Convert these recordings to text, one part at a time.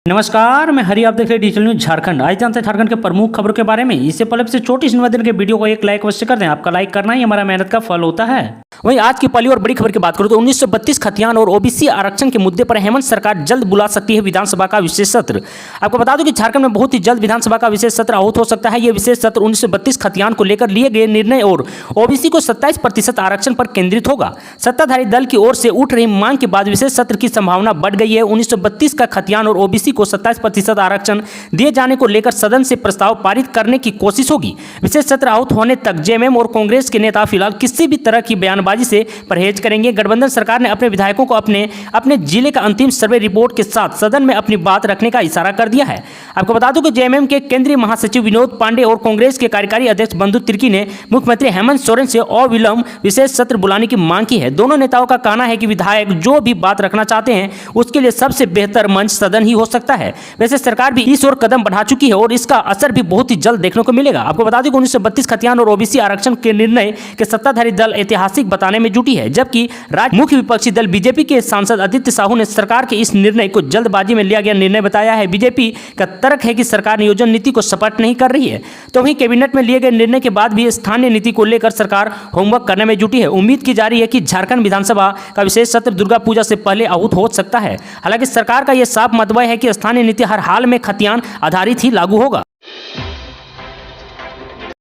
नमस्कार, मैं हरि। आप देख रहे हैं डिजिटल न्यूज झारखंड। आज जानते हैं झारखंड के प्रमुख खबरों के बारे में। इससे पहले से छोटी सी निवेदन के वीडियो को एक लाइक अवश्य कर दें। आपका लाइक करना ही हमारा मेहनत का फल होता है। वहीं आज की पहली और बड़ी खबर की बात करूं तो 1932 खतियान और ओबीसी आरक्षण के मुद्दे पर हेमंत सरकार जल्द बुला सकती है विधानसभा का विशेष सत्र। आपको बता दूं कि झारखंड में बहुत ही जल्द विधानसभा का विशेष सत्र आहूत हो सकता है। यह विशेष सत्र 1932 खतियान को लेकर लिए गए निर्णय और ओबीसी को 27% आरक्षण पर केंद्रित होगा। सत्ताधारी दल की ओर से उठ रही मांग के बाद विशेष सत्र की संभावना बढ़ गई है। 1932 का खतियान और ओबीसी को 27% आरक्षण दिए जाने को लेकर सदन से प्रस्ताव पारित करने की कोशिश होगी। विशेष सत्र आहूत होने तक जेएमएम और कांग्रेस के नेता फिलहाल किसी भी तरह की बयानबाजी से परहेज करेंगे। गठबंधन सरकार ने अपने विधायकों को अपने जिले का अंतिम सर्वे रिपोर्ट के साथ सदन में अपनी बात रखने का इशारा कर दिया है। आपको बता दूं कि जेएमएम के केंद्रीय महासचिव विनोद पांडे और कांग्रेस के कार्यकारी अध्यक्ष बंधु तिर्की ने मुख्यमंत्री हेमंत सोरेन से अविलंब विशेष सत्र बुलाने की मांग की है। दोनों नेताओं का कहना है कि विधायक जो भी बात रखना चाहते हैं उसके लिए सबसे बेहतर मंच सदन ही हो सकता है। वैसे सरकार भी इस ओर कदम बढ़ा चुकी है और इसका असर भी बहुत ही जल्द देखने को मिलेगा। आपको बता दें कि 1932 खतियान और ओबीसी आरक्षण के निर्णय के सत्ताधारी दल ऐतिहासिक बताने में जुटी है, जबकि राज्य मुख्य विपक्षी दल बीजेपी के सांसद आदित्य साहू ने सरकार के इस निर्णय को जल्दबाजी में लिया गया निर्णय बताया है। बीजेपी का तर्क है कि सरकार नियोजन नीति को सपाट नहीं कर रही है। तो वहीं कैबिनेट में लिए गए निर्णय के बाद भी स्थानीय नीति को लेकर सरकार होमवर्क करने में जुटी है। उम्मीद की जा रही है कि झारखंड विधानसभा का विशेष सत्र दुर्गा पूजा से पहले आहूत हो सकता है। हालांकि सरकार का यह साफ मतवा है कि स्थानीय नीति हर हाल में खतियान आधारित ही लागू होगा।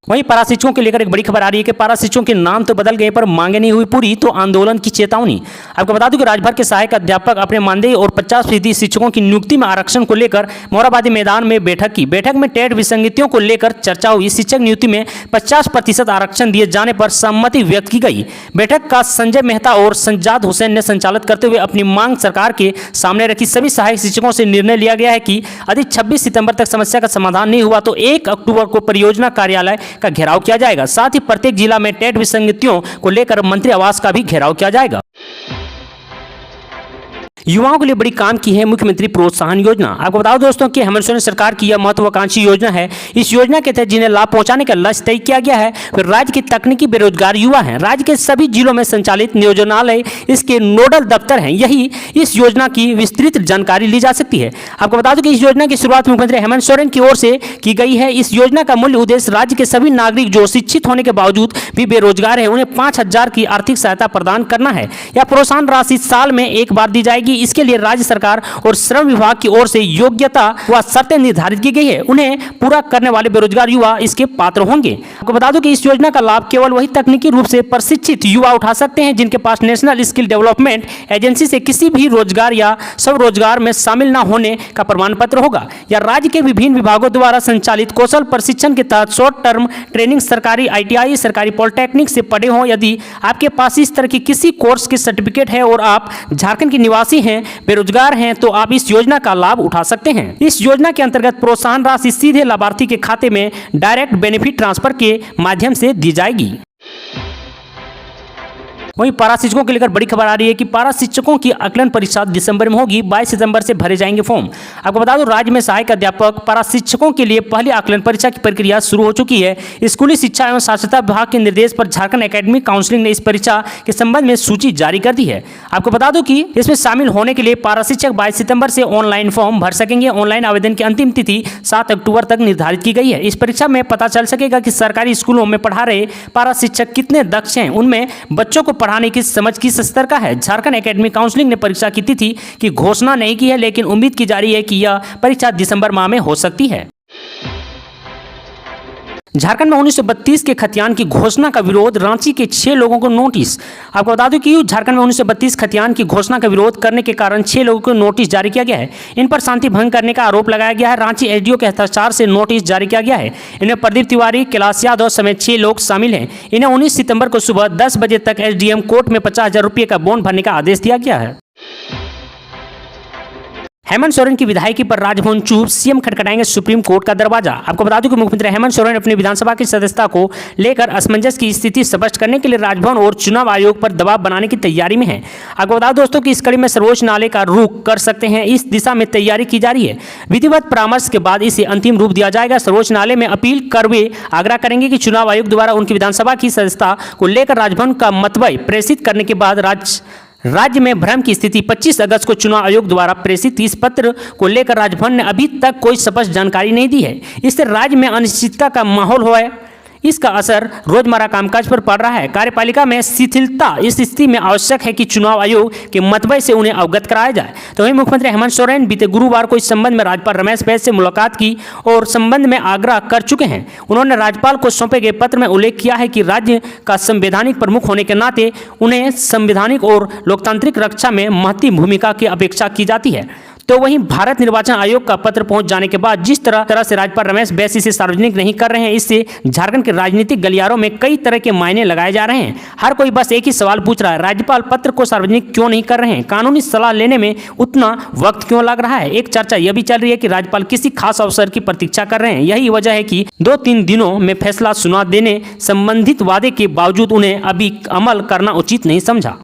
वहीं पारा शिक्षकों के लेकर एक बड़ी खबर आ रही है कि पारा शिक्षकों के नाम तो बदल गए पर मांगे नहीं हुई पूरी तो आंदोलन की चेतावनी। आपको बता दूं कि राज्यभर के सहायक अध्यापक अपने मानदेय और 50% शिक्षकों की नियुक्ति में आरक्षण को लेकर मोराबादी मैदान में बैठक की। बैठक में टेट विसंगतियों को लेकर चर्चा हुई। शिक्षक नियुक्ति में 50% आरक्षण दिए जाने पर सहमति व्यक्त की गई। बैठक का संजय मेहता और संजाद हुसैन ने संचालित करते हुए अपनी मांग सरकार के सामने रखी। सभी सहायक शिक्षकों से निर्णय लिया गया है कि यदि 26 सितंबर तक समस्या का समाधान नहीं हुआ तो 1 अक्टूबर को परियोजना कार्यालय का घेराव किया जाएगा। साथ ही प्रत्येक जिला में टेट विसंगतियों को लेकर मंत्री आवास का भी घेराव किया जाएगा। युवाओं के लिए बड़ी काम की है मुख्यमंत्री प्रोत्साहन योजना। आपको बताओ दोस्तों कि हेमंत सोरेन सरकार की यह महत्वाकांक्षी योजना है। इस योजना के तहत जिन्हें लाभ पहुंचाने का लक्ष्य तय किया गया है वे राज्य के तकनीकी बेरोजगार युवा हैं। राज्य के सभी जिलों में संचालित नियोजनालय इसके नोडल दफ्तर हैं। यही इस योजना की विस्तृत जानकारी ली जा सकती है। आपको बता दूं कि इस योजना की शुरुआत मुख्यमंत्री हेमंत सोरेन की ओर से की गई है। इस योजना का मूल्य उद्देश्य राज्य के सभी नागरिक जो शिक्षित होने के बावजूद भी बेरोजगार है उन्हें 5,000 की आर्थिक सहायता प्रदान करना है। यह प्रोत्साहन राशि साल में एक बार दी जाएगी। इसके लिए राज्य सरकार और श्रम विभाग की ओर से योग्यता व शर्तें निर्धारित की गई है। उन्हें पूरा करने वाले बेरोजगार युवा इसके पात्र होंगे। आपको बता दूं कि इस योजना का लाभ केवल वही तकनीकी रूप से प्रशिक्षित युवा उठा सकते हैं जिनके पास नेशनल स्किल डेवलपमेंट एजेंसी से किसी भी रोजगार या स्वरोजगार में शामिल न होने का प्रमाण पत्र होगा या राज्य के विभिन्न विभागों द्वारा संचालित कौशल प्रशिक्षण के तहत शॉर्ट टर्म ट्रेनिंग सरकारी ITI सरकारी पॉलिटेक्निक से पढ़े हों। यदि आपके पास इस तरह की किसी कोर्स के सर्टिफिकेट है और आप झारखंड के निवासी हैं, बेरोजगार हैं तो आप इस योजना का लाभ उठा सकते हैं। इस योजना के अंतर्गत प्रोत्साहन राशि सीधे लाभार्थी के खाते में डायरेक्ट बेनिफिट ट्रांसफर के माध्यम से दी जाएगी। वहीं पारा शिक्षकों के लेकर बड़ी खबर आ रही है कि पारा शिक्षकों की आकलन परीक्षा दिसंबर में होगी। 22 सितंबर से भरे जाएंगे फॉर्म। आपको बता दूं राज्य में सहायक अध्यापक पारा शिक्षकों के लिए पहली आकलन परीक्षा की प्रक्रिया शुरू हो चुकी है। स्कूली शिक्षा एवं साक्षरता विभाग के निर्देश पर झारखंड एकेडमिक काउंसिल ने इस परीक्षा के संबंध में सूची जारी कर दी है। आपको बता दूं कि इसमें शामिल होने के लिए पारा शिक्षक 22 सितंबर से ऑनलाइन फॉर्म भर सकेंगे। ऑनलाइन आवेदन की अंतिम तिथि 7 अक्टूबर तक निर्धारित की गई है। इस परीक्षा में पता चल सकेगा कि सरकारी स्कूलों में पढ़ा रहे पारा शिक्षक कितने दक्ष हैं, उनमें बच्चों को पढ़ाने की समझ किस स्तर का है। झारखंड एकेडमिक काउंसिल ने परीक्षा की तिथि की घोषणा नहीं की है, लेकिन उम्मीद की जा रही है कि यह परीक्षा दिसंबर माह में हो सकती है। झारखंड में 1932 के खतियान की घोषणा का विरोध, रांची के 6 लोगों को नोटिस। आपको बता दूं कि झारखंड में 1932 खतियान की घोषणा का विरोध करने के कारण 6 लोगों को नोटिस जारी किया गया है। इन पर शांति भंग करने का आरोप लगाया गया है। रांची SDO के हस्ताक्षर से नोटिस जारी किया गया है। इनमें प्रदीप तिवारी, कैलाश यादव समेत 6 लोग शामिल हैं। इन्हें 19 सितंबर को सुबह 10 बजे तक SDM कोर्ट में 50,000 रुपये का बॉन्ड भरने का आदेश दिया गया है। हेमंत सोरेन की विधायकी पर राजभवन चुप, सीएम खटखटाएंगे सुप्रीम कोर्ट का दरवाजा। आपको बता दूं कि मुख्यमंत्री हेमंत सोरेन अपनी विधानसभा की सदस्यता को लेकर असमंजस की स्थिति स्पष्ट करने के लिए राजभवन और चुनाव आयोग पर दबाव बनाने की तैयारी में है। आपको बता दोस्तों कि इस कड़ी में सर्वोच्च न्यायालय का रुख कर सकते हैं। इस दिशा में तैयारी की जा रही है। विधिवत परामर्श के बाद इसे अंतिम रूप दिया जाएगा। सर्वोच्च न्यायालय में अपील कर वे आग्रह करेंगे कि चुनाव आयोग द्वारा उनकी विधानसभा की सदस्यता को लेकर राजभवन का मतबय प्रेषित करने के बाद राज्य में भ्रम की स्थिति। 25 अगस्त को चुनाव आयोग द्वारा प्रेषित इस पत्र को लेकर राजभवन ने अभी तक कोई स्पष्ट जानकारी नहीं दी है। इससे राज्य में अनिश्चितता का माहौल हुआ है। इसका असर रोजमर्रा कामकाज पर पड़ रहा है। कार्यपालिका में शिथिलता इस स्थिति में आवश्यक है कि चुनाव आयोग के मतबे से उन्हें अवगत कराया जाए। तो वहीं मुख्यमंत्री हेमंत सोरेन बीते गुरुवार को इस संबंध में राज्यपाल रमेश बैस से मुलाकात की और संबंध में आग्रह कर चुके हैं। उन्होंने राज्यपाल को सौंपे गए पत्र में उल्लेख किया है कि राज्य का संवैधानिक प्रमुख होने के नाते उन्हें संवैधानिक और लोकतांत्रिक रक्षा में महत्वपूर्ण भूमिका की अपेक्षा की जाती है। तो वहीं भारत निर्वाचन आयोग का पत्र पहुंच जाने के बाद जिस तरह से राज्यपाल रमेश बैस इसे सार्वजनिक नहीं कर रहे हैं, इससे झारखंड के राजनीतिक गलियारों में कई तरह के मायने लगाए जा रहे हैं। हर कोई बस एक ही सवाल पूछ रहा है, राज्यपाल पत्र को सार्वजनिक क्यों नहीं कर रहे हैं? कानूनी सलाह लेने में उतना वक्त क्यों लग रहा है? एक चर्चा यह भी चल रही है कि राज्यपाल किसी खास अवसर की प्रतीक्षा कर रहे हैं। यही वजह है कि 2-3 दिनों में फैसला सुना देने संबंधित वादे के बावजूद उन्हें अभी अमल करना उचित नहीं समझा।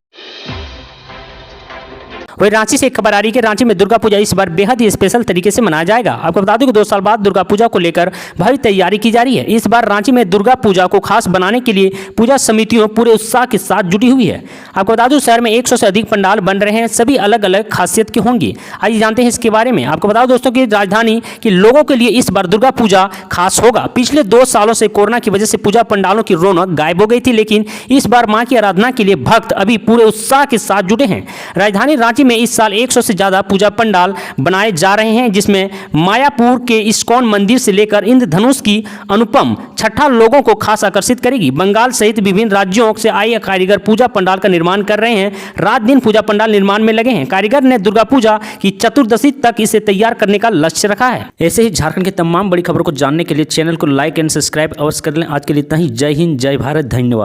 वही रांची से एक खबर आ रही है कि रांची में दुर्गा पूजा इस बार बेहद ही स्पेशल तरीके से मनाया जाएगा। आपको बता दें कि 2 साल बाद दुर्गा पूजा को लेकर भारी तैयारी की जा रही है। इस बार रांची में दुर्गा पूजा को खास बनाने के लिए पूजा समितियों पूरे उत्साह के साथ जुटी हुई है। आपको बता दूं शहर में 100 से अधिक पंडाल बन रहे हैं, सभी अलग अलग खासियत के होंगे। आइए जानते हैं इसके बारे में। आपको बता दोस्तों कि राजधानी के लोगों के लिए इस बार दुर्गा पूजा खास होगा। पिछले 2 सालों से कोरोना की वजह से पूजा पंडालों की रौनक गायब हो गई थी, लेकिन इस बार मां की आराधना के लिए भक्त अभी पूरे उत्साह के साथ जुटे हैं। राजधानी रांची में इस साल 100 से ज्यादा पूजा पंडाल बनाए जा रहे हैं, जिसमें मायापुर के इस्कॉन मंदिर से लेकर इंद्रधनुष की अनुपम छठा लोगों को खास आकर्षित करेगी। बंगाल सहित विभिन्न राज्यों से आए कारीगर पूजा पंडाल का निर्माण कर रहे हैं। रात दिन पूजा पंडाल निर्माण में लगे हैं। कारीगर ने दुर्गा पूजा की चतुर्दशी तक इसे तैयार करने का लक्ष्य रखा है। ऐसे ही झारखंड की तमाम बड़ी खबरों को जानने के लिए चैनल को लाइक एंड सब्सक्राइब अवश्य कर लें। आज के लिए इतना ही। जय हिंद, जय भारत, धन्यवाद।